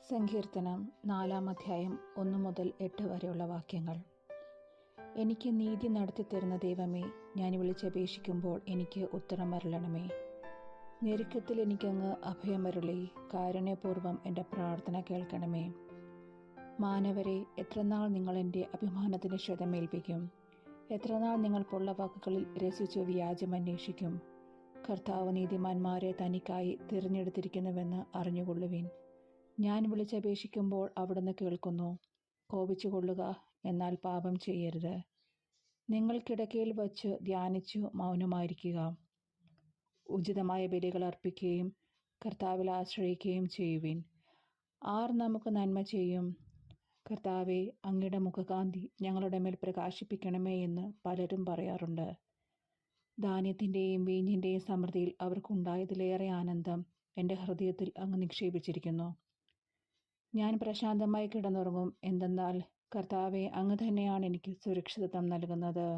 സങ്കീർത്തനം 4-ാം അധ്യായം 1 മുതൽ 8 വരെയുള്ള വാക്യങ്ങൾ. എനിക്ക് നീതി നടത്തിത്തരുന്ന ദൈവമേ, ഞാൻ വിളിച്ചപേക്ഷിക്കുമ്പോൾ എനിക്ക് ഉത്തരം അരുളണമേ. ഞെരുക്കത്തിൽ എനിക്കങ്ങ് അഭയമരുളി കാരുണ്യപൂർവ്വം എൻ്റെ പ്രാർത്ഥന കേൾക്കണമേ. മാനവരെ, എത്രനാൾ നിങ്ങൾ എൻ്റെ അഭിമാനത്തിന് ക്ഷതമേൽപ്പിക്കും? എത്രനാൾ നിങ്ങൾ പൊള്ളവാക്കുകളിൽ രസിച്ചു വ്യാജമന്വേഷിക്കും? കർത്താവ് നീതിമാന്മാരെ തനിക്കായി തിരഞ്ഞെടുത്തിരിക്കുന്നുവെന്ന് അറിഞ്ഞുകൊള്ളുവിൻ. ഞാൻ വിളിച്ചപേക്ഷിക്കുമ്പോൾ അവിടുന്ന് കേൾക്കുന്നു. കോപിച്ചുകൊള്ളുക, എന്നാൽ പാപം ചെയ്യരുത്. നിങ്ങൾ കിടക്കയിൽ വച്ച് ധ്യാനിച്ചു മൗനമായിരിക്കുക. ഉചിതമായ ബലികൾ അർപ്പിക്കുകയും കർത്താവിൽ ആശ്രയിക്കുകയും ചെയ്യുവിൻ. ആർ നമുക്ക് നന്മ ചെയ്യും? കർത്താവെ, അങ്ങയുടെ മുഖകാന്തി ഞങ്ങളുടെ മേൽ പ്രകാശിപ്പിക്കണമേ എന്ന് പലരും പറയാറുണ്ട്. ധാന്യത്തിൻ്റെയും വീഞ്ഞിൻ്റെയും സമൃദ്ധിയിൽ അവർക്കുണ്ടായതിലേറെ ആനന്ദം എൻ്റെ ഹൃദയത്തിൽ അങ്ങ് നിക്ഷേപിച്ചിരിക്കുന്നു. ഞാൻ പ്രശാന്തമായി കിടന്നുറങ്ങും. എന്തെന്നാൽ കർത്താവെ, അങ്ങ് തന്നെയാണ് എനിക്ക് സുരക്ഷിതത്വം നൽകുന്നത്.